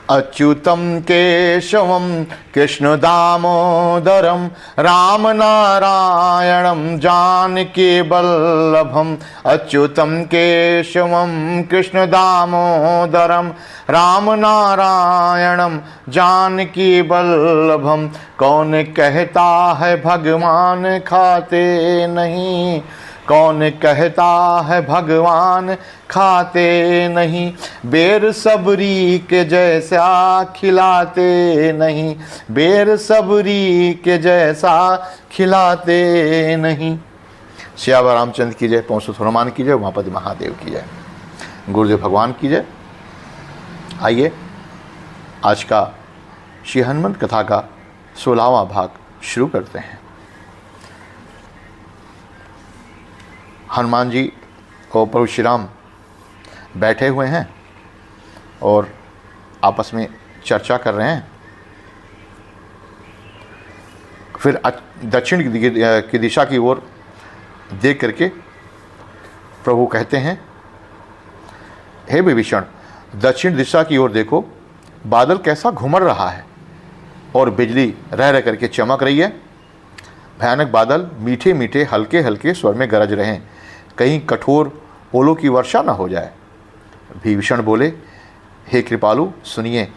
अच्युतं केशवं कृष्णदामोदरं रामनारायणं जानकीवल्लभम्। अच्युतं केशवं कृष्णदामोदरं रामनारायणं जानकीवल्लभम्। कौन कहता है भगवान खाते नहीं, कौन कहता है भगवान खाते नहीं। बेर सबरी के जैसा खिलाते नहीं, बेर सबरी के जैसा खिलाते नहीं। श्यावर रामचंद्र की जय, पवन सुत हनुमान की जय, उमापति महादेव की जय, गुरुदेव भगवान की जय। आइए आज का श्री हनुमान कथा का 16वां भाग शुरू करते हैं। हनुमान जी और प्रभु श्री राम बैठे हुए हैं और आपस में चर्चा कर रहे हैं। फिर दक्षिण की दिशा की ओर देख करके प्रभु कहते हैं, हे विभीषण, दक्षिण दिशा की ओर देखो, बादल कैसा घुमड़ रहा है और बिजली रह रह करके चमक रही है। भयानक बादल मीठे मीठे हल्के हल्के स्वर में गरज रहे हैं, कहीं कठोर ओलों की वर्षा न हो जाए। विभीषण बोले, हे कृपालु सुनिए,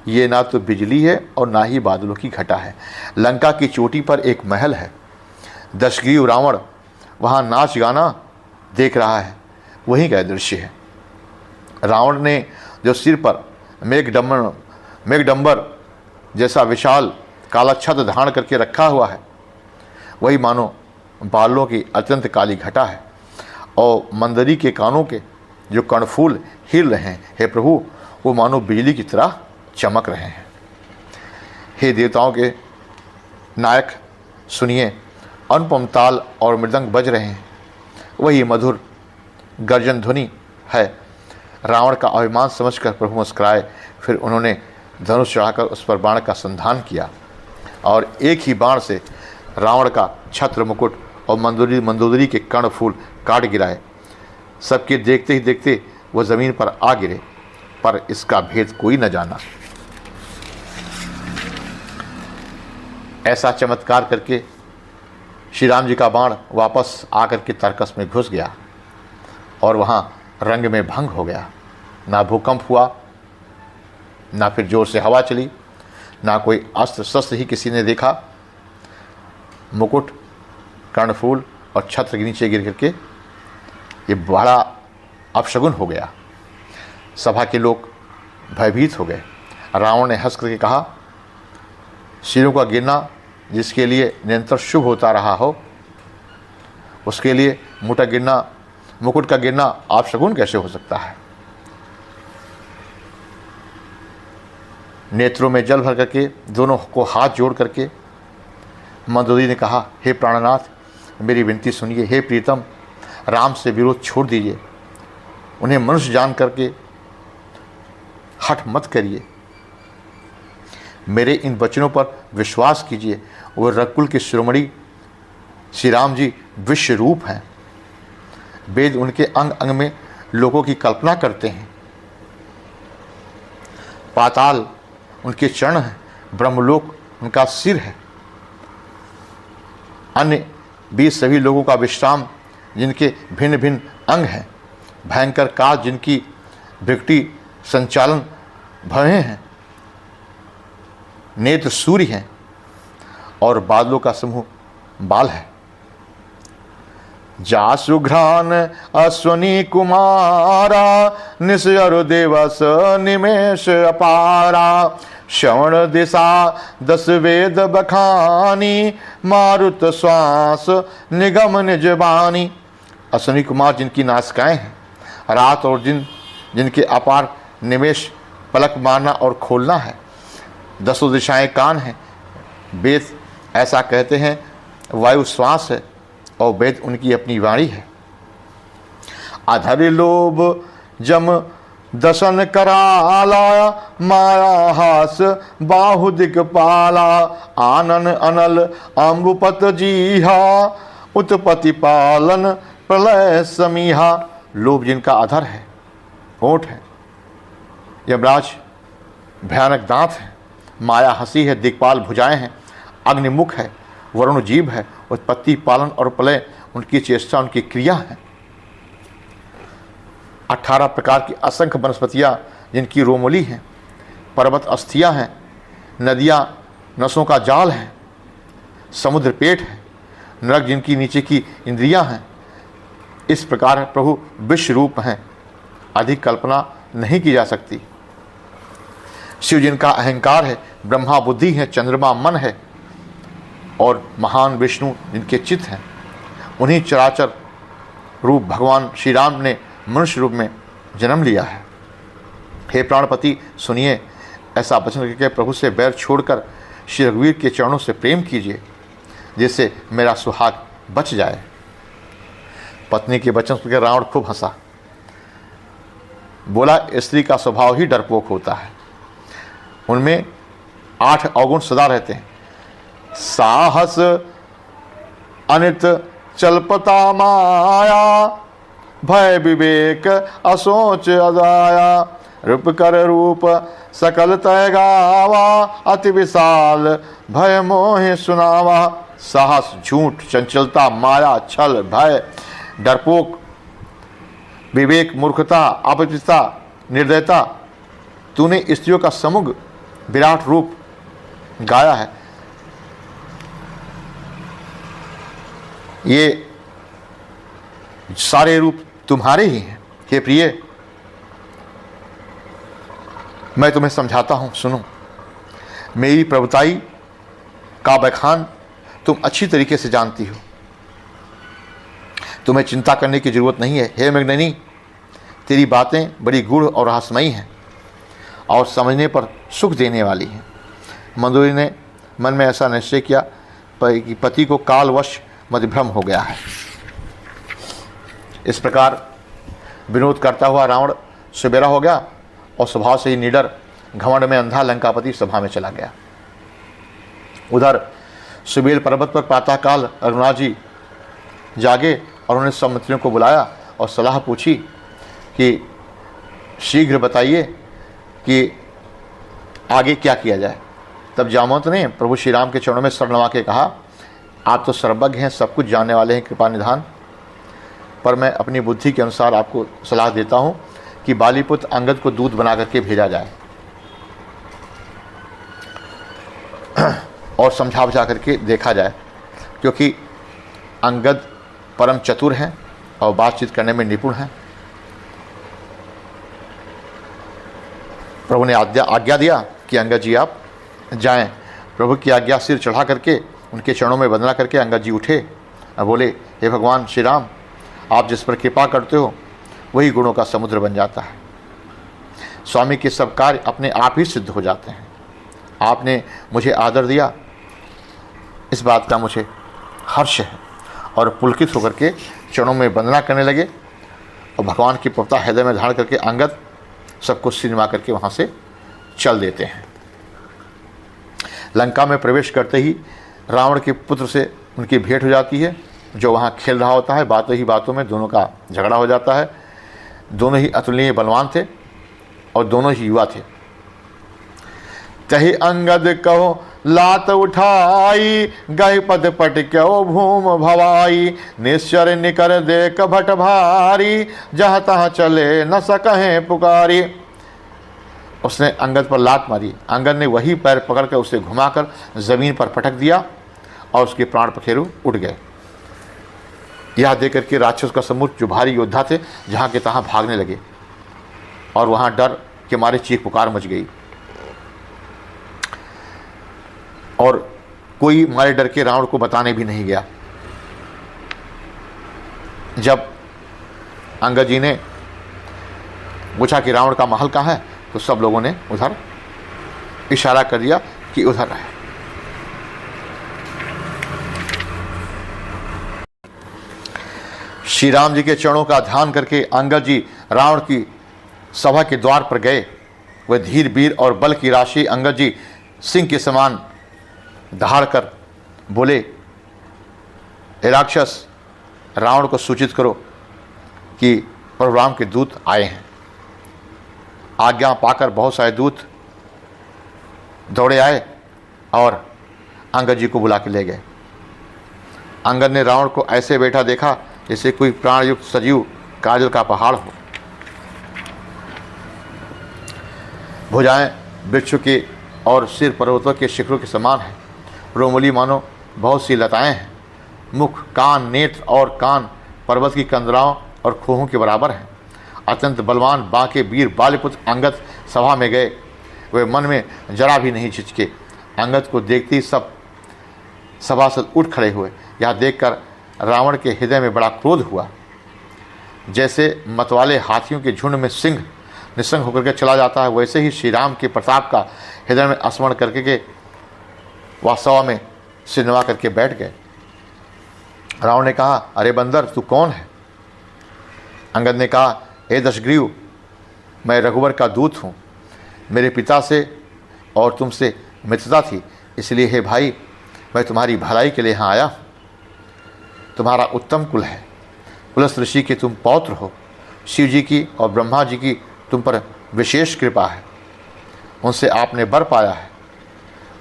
ये ना तो बिजली है और ना ही बादलों की घटा है। लंका की चोटी पर एक महल है, दशग्रीव रावण वहाँ नाच गाना देख रहा है, वहीं का दृश्य है। रावण ने जो सिर पर मेघडंबर जैसा विशाल काला छत्र धारण करके रखा हुआ है, वही मानो बालों की अत्यंत काली घटा है और मंदरी के कानों के जो कर्णफूल हिल रहे हैं, हे प्रभु, वो मानो बिजली की तरह चमक रहे हैं। हे देवताओं के नायक सुनिए, अनुपम ताल और मृदंग बज रहे हैं, वही मधुर गर्जन ध्वनि है। रावण का अभिमान समझकर प्रभु मुस्कुराए, फिर उन्होंने धनुष चढ़ाकर उस पर बाण का संधान किया और एक ही बाण से रावण का छत्र मुकुट और मंदोदरी के कर्णफूल काट गिराए। सबके देखते ही देखते वह जमीन पर आ गिरे, पर इसका भेद कोई न जाना। ऐसा चमत्कार करके श्री राम जी का बाण वापस आकर के तरकस में घुस गया और वहाँ रंग में भंग हो गया। ना भूकंप हुआ, ना फिर जोर से हवा चली, ना कोई अस्त्र शस्त्र ही किसी ने देखा। मुकुट, कर्णफूल और छत्र के नीचे गिर करके ये बड़ा अपशगुन हो गया। सभा के लोग भयभीत हो गए। रावण ने हंस करके कहा, सिरों का गिरना जिसके लिए निरंतर शुभ होता रहा हो, उसके लिए मुकुट का गिरना अपशगुन कैसे हो सकता है। नेत्रों में जल भर करके दोनों को हाथ जोड़ करके मंदोदरी ने कहा, हे प्राणनाथ, मेरी विनती सुनिए। हे प्रीतम, राम से विरोध छोड़ दीजिए, उन्हें मनुष्य जान करके हठ मत करिए। मेरे इन वचनों पर विश्वास कीजिए। वो रघुकुल के शिरोमणि श्री राम जी विश्व रूप हैं। वेद उनके अंग अंग में लोगों की कल्पना करते हैं। पाताल उनके चरण हैं, ब्रह्मलोक उनका सिर है। अन्य भी सभी लोगों का विश्राम जिनके भिन्न भिन्न अंग हैं। भयंकर काल जिनकी भृकुटी संचालन भये हैं। नेत्र सूर्य हैं और बादलों का समूह बाल है। जासु घ्राण अश्वनी कुमारा, निशयर दिवस निमेष अपारा। श्रवण दिशा 10 वेद बखानी, मारुत श्वास निगम निज बानी। अश्वनी कुमार जिनकी नासिकाएं हैं, रात और दिन जिनके अपार निमेष पलक मारना और खोलना है। 10 दिशाएं कान हैं। वेद ऐसा कहते हैं, वायु श्वास है और वेद उनकी अपनी वाणी है। अधर लोभ जम दशन कराला, माया हास बाहु दिक्पाला। आनन अनल अम्बुपत जीहा, उत्पत्ति पालन प्रलय समीहा। लोभ जिनका अधर है, होठ है, यमराज भयानक दांत हैं, माया हंसी है, दिक्पाल भुजाएं हैं, अग्निमुख है, वरुण जीव है, उत्पत्ति पालन और प्रलय उनकी चेष्टा, उनकी क्रिया है। 18 प्रकार की असंख्य वनस्पतियाँ जिनकी रोमोली हैं, पर्वत अस्थियाँ हैं, नदियाँ नसों का जाल है, समुद्र पेट है, नरक जिनकी नीचे की इंद्रियां हैं। इस प्रकार प्रभु विश्व रूप हैं, अधिक कल्पना नहीं की जा सकती। शिव जिनका अहंकार है, ब्रह्मा बुद्धि है, चंद्रमा मन है, और महान विष्णु जिनके चित्त हैं। उन्हीं चराचर रूप भगवान श्री राम ने मनुष्य रूप में जन्म लिया है। हे प्राणपति सुनिए, ऐसा वचन करके प्रभु से बैर छोड़कर श्री रघुवीर के चरणों से प्रेम कीजिए, जिससे मेरा सुहाग बच जाए। पत्नी के वचन सुनकर रावण खूब हंसा, बोला स्त्री का स्वभाव ही डरपोक होता है, उनमें 8 अवगुण सदा रहते हैं। साहस अनित चलपता माया, भय विवेक असोच अजाया, रूप कर रूप सकल तय गावा, अति विशाल भय मोहि सुनावा। साहस, झूठ, चंचलता, माया, छल, भय, डरपोक, विवेक, मूर्खता, अपचितता, निर्दयता, तूने स्त्रियों का समूह विराट रूप गाया है। ये सारे रूप तुम्हारे ही हैं। हे प्रिय, मैं तुम्हें समझाता हूं, सुनो। मेरी प्रभुताई का बखान तुम अच्छी तरीके से जानती हो, तुम्हें चिंता करने की जरूरत नहीं है। हे मेघननी, तेरी बातें बड़ी गूढ़ और रहस्यमयी हैं और समझने पर सुख देने वाली हैं। मंदोदरी ने मन में ऐसा निश्चय किया कि पति को कालवश मतिभ्रम हो गया है। इस प्रकार विनोद करता हुआ रावण सवेरा हो गया और स्वभाव से ही निडर, घमंड में अंधा लंकापति सभा में चला गया। उधर सुबेल पर्वत पर प्रातःकाल रघुनाथ जी जागे और उन्होंने सब मंत्रियों को बुलाया और सलाह पूछी कि शीघ्र बताइए कि आगे क्या किया जाए। तब जामवंत ने प्रभु श्री राम के चरणों में सर नवा के कहा, आप तो सर्वज्ञ हैं, सब कुछ जानने वाले हैं, कृपा निधान, पर मैं अपनी बुद्धि के अनुसार आपको सलाह देता हूँ कि बालीपुत्र अंगद को दूत बना करके भेजा जाए और समझा बुझा करके देखा जाए, क्योंकि अंगद परम चतुर हैं और बातचीत करने में निपुण हैं। प्रभु ने आज्ञा दिया कि अंगद जी आप जाएं। प्रभु की आज्ञा सिर चढ़ा करके उनके चरणों में वंदना करके अंगद जी उठे और बोले, हे भगवान श्री राम, आप जिस पर कृपा करते हो वही गुणों का समुद्र बन जाता है। स्वामी के सब कार्य अपने आप ही सिद्ध हो जाते हैं। आपने मुझे आदर दिया, इस बात का मुझे हर्ष है। और पुलकित होकर के चरणों में वंदना करने लगे और भगवान की प्रभुता हृदय में धारण करके अंगद सबको सिनेमा करके वहाँ से चल देते हैं। लंका में प्रवेश करते ही रावण के पुत्र से उनकी भेंट हो जाती है, जो वहाँ खेल रहा होता है। बातों ही बातों में दोनों का झगड़ा हो जाता है। दोनों ही अतुलनीय बलवान थे और दोनों ही युवा थे। तही अंगद कहो लात उठाई, गहि पद पट क्यों भूम भवाई, निश्चर निकर देख भट भारी, जहाँ तहाँ चले न सकहे पुकारी। उसने अंगद पर लात मारी। अंगद ने वही पैर पकड़कर उसे घुमाकर जमीन पर पटक दिया और उसके प्राण पखेरु उड़ गए। यह देख करके राक्षस का समूह जो भारी योद्धा थे जहाँ के तहाँ भागने लगे और वहाँ डर के मारे चीख पुकार मच गई और कोई मारे डर के रावण को बताने भी नहीं गया। जब अंगद जी ने पूछा कि रावण का महल कहाँ है, तो सब लोगों ने उधर इशारा कर दिया कि उधर है। श्री राम जी के चरणों का ध्यान करके अंगद जी रावण की सभा के द्वार पर गए। वह धीर वीर और बल की राशि अंगद जी सिंह के समान दहाड़ कर बोले, हे राक्षस, रावण को सूचित करो कि प्रभु राम के दूत आए हैं। आज्ञा पाकर बहुत सारे दूत दौड़े आए और अंगद जी को बुला के ले गए। अंगद ने रावण को ऐसे बैठा देखा जैसे कोई प्राणयुक्त सजीव काजल का पहाड़ हो। भुजाएं वृक्षों के और सिर पर्वतों के शिखरों के समान है। रोमली मानो बहुत सी लताएं हैं। मुख, कान, नेत्र और कान पर्वत की कंदराओं और खोहों के बराबर हैं। अत्यंत बलवान बांके वीर बालीपुत्र अंगद सभा में गए। वे मन में जरा भी नहीं झिझके। अंगद को देखते ही सब सभासद उठ खड़े हुए। यह देखकर रावण के हृदय में बड़ा क्रोध हुआ। जैसे मतवाले हाथियों के झुंड में सिंह निसंग होकर के चला जाता है, वैसे ही श्री राम के प्रताप का हृदय में स्मरण करके के वह सभा में सिरनवा करके बैठ गए। रावण ने कहा, अरे बंदर, तू कौन है? अंगद ने कहा, हे दशग्रीव, मैं रघुवर का दूत हूँ। मेरे पिता से और तुमसे मित्रता थी, इसलिए हे भाई, मैं तुम्हारी भलाई के लिए यहाँ आया हूँ। तुम्हारा उत्तम कुल है। पुलस्त ऋषि के तुम पौत्र हो। शिव जी की और ब्रह्मा जी की तुम पर विशेष कृपा है। उनसे आपने वर पाया है।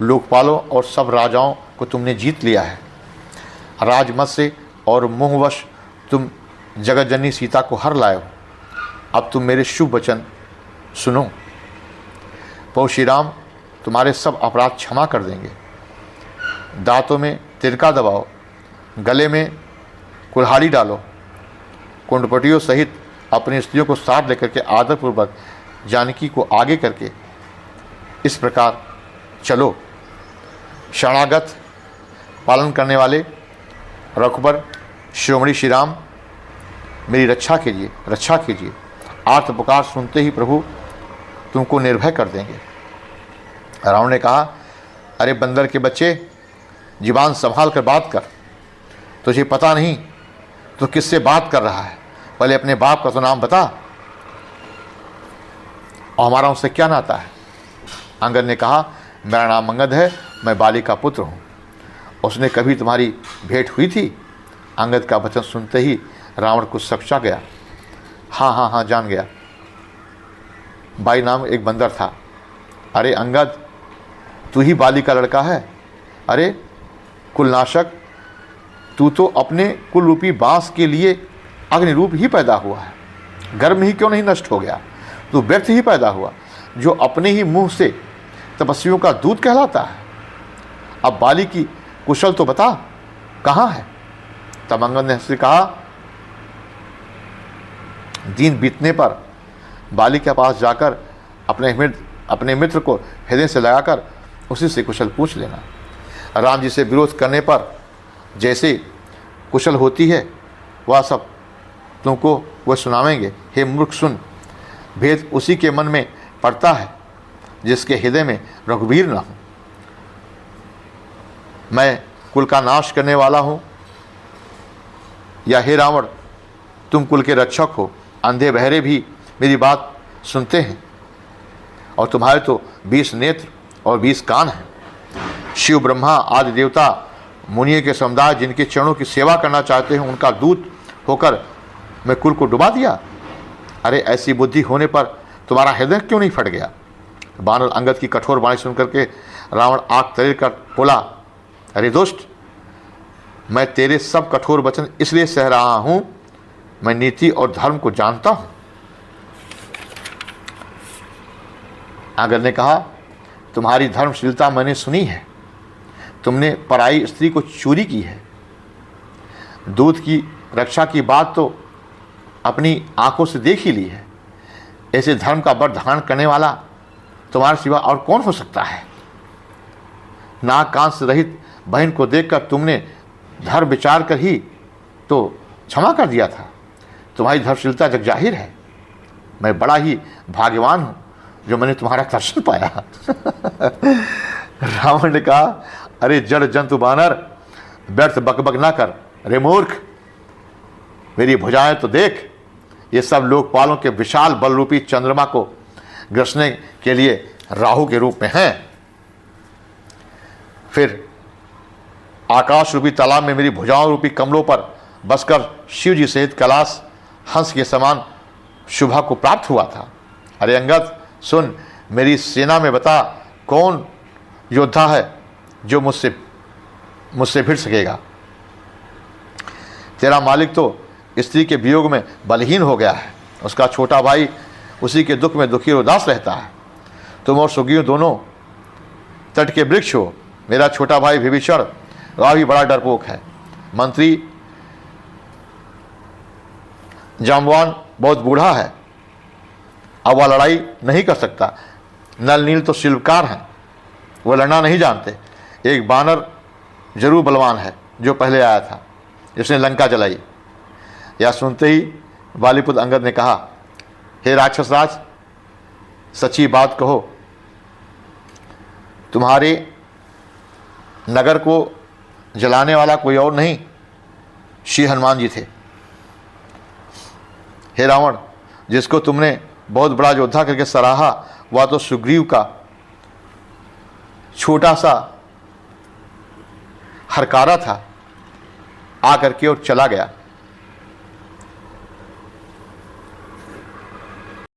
लोकपालों और सब राजाओं को तुमने जीत लिया है। राजमत से और मोहवश तुम जगतजननी सीता को हर लाए हो। अब तुम मेरे शुभ वचन सुनो। प्रभु श्री राम तुम्हारे सब अपराध क्षमा कर देंगे। दांतों में तिनका दबाओ, गले में कुल्हाड़ी डालो, कुंडपटियों सहित अपनी स्त्रियों को साथ लेकर के आदरपूर्वक जानकी को आगे करके इस प्रकार चलो। शरणागत पालन करने वाले रघुबर शिरोमणि श्री राम, मेरी रक्षा कीजिए। आर्त पुकार सुनते ही प्रभु तुमको निर्भय कर देंगे। रावण ने कहा, अरे बंदर के बच्चे, जुबान संभाल कर बात कर। तुझे पता नहीं तो किससे बात कर रहा है? पहले अपने बाप का तो नाम बता, और हमारा उससे क्या नाता है? अंगद ने कहा, मेरा नाम अंगद है, मैं बाली का पुत्र हूँ। उसने कभी तुम्हारी भेंट हुई थी? अंगद का वचन सुनते ही रावण को सकचा गया। हाँ, जान गया। बाई नाम एक बंदर था। अरे अंगद, तू ही बाली का लड़का है? अरे कुलनाशक, तू तो अपने कुल रूपी बांस के लिए अग्नि रूप ही पैदा हुआ है। गर्म ही क्यों नहीं नष्ट हो गया? तू व्यर्थ ही पैदा हुआ, जो अपने ही मुंह से तपस्वियों का दूध कहलाता है। अब बाली की कुशल तो बता, कहाँ है? तब अंगद ने हंसकर कहा, दिन बीतने पर बाली के पास जाकर अपने मित्र को हृदय से लगाकर उसी से कुशल पूछ लेना। राम जी से विरोध करने पर जैसे कुशल होती है, वह सब तुमको वह सुनावेंगे। हे मूर्ख, सुन। भेद उसी के मन में पड़ता है जिसके हृदय में रघुवीर न हो। मैं कुल का नाश करने वाला हूँ, या हे रावण, तुम कुल के रक्षक हो। अंधे बहरे भी मेरी बात सुनते हैं, और तुम्हारे तो 20 नेत्र और 20 कान हैं। शिव, ब्रह्मा आदि देवता मुनियों के समुदाय जिनके चरणों की सेवा करना चाहते हैं, उनका दूत होकर मैं कुल को डुबा दिया। अरे ऐसी बुद्धि होने पर तुम्हारा हृदय क्यों नहीं फट गया? बानर अंगद की कठोर वाणी सुनकर के रावण आग तैर कर बोला, अरे दुष्ट, मैं तेरे सब कठोर वचन इसलिए सह रहा हूं, मैं नीति और धर्म को जानता हूं। अंगद ने कहा, तुम्हारी धर्मशीलता मैंने सुनी है। तुमने पराई स्त्री को चोरी की है। दूध की रक्षा की बात तो अपनी आंखों से देख ही ली है। ऐसे धर्म का व्रत धारण करने वाला तुम्हारे सिवा और कौन हो सकता है? नाक कान से रहित बहन को देखकर तुमने धर्म विचार कर ही तो क्षमा कर दिया था। तुम्हारी धर्मशीलता जग जाहिर है। मैं बड़ा ही भाग्यवान हूँ जो मैंने तुम्हारा दर्शन पाया। रावण ने कहा, अरे जड़ जंतु बानर, व्यर्थ बकबक ना कर। अरे मूर्ख, मेरी भुजाएं तो देख। ये सब लोकपालों के विशाल बल रूपी चंद्रमा को ग्रसने के लिए राहु के रूप में हैं। फिर आकाश रूपी तालाब में मेरी भुजाओं रूपी कमलों पर बसकर शिव जी सहित कैलाश हंस के समान शुभा को प्राप्त हुआ था। अरे अंगद, सुन, मेरी सेना में बता कौन योद्धा है जो मुझसे भिड़ सकेगा। तेरा मालिक तो स्त्री के वियोग में बलहीन हो गया है, उसका छोटा भाई उसी के दुख में दुखी और उदास रहता है। तुम और सुग्रीव दोनों तट के वृक्ष हो। मेरा छोटा भाई विभीषण वह भी बड़ा डरपोक है। मंत्री जाम्बवान बहुत बूढ़ा है, अब वह लड़ाई नहीं कर सकता। नल नील तो शिल्पकार हैं, वह लड़ना नहीं जानते। एक बानर जरूर बलवान है जो पहले आया था, जिसने लंका जलाई। यह सुनते ही बालीपुत्र अंगद ने कहा, हे राक्षस राज, सच्ची बात कहो, तुम्हारे नगर को जलाने वाला कोई और नहीं श्री हनुमान जी थे। हे रावण, जिसको तुमने बहुत बड़ा योद्धा करके सराहा, वह तो सुग्रीव का छोटा सा हरकारा था, आ करके और चला गया।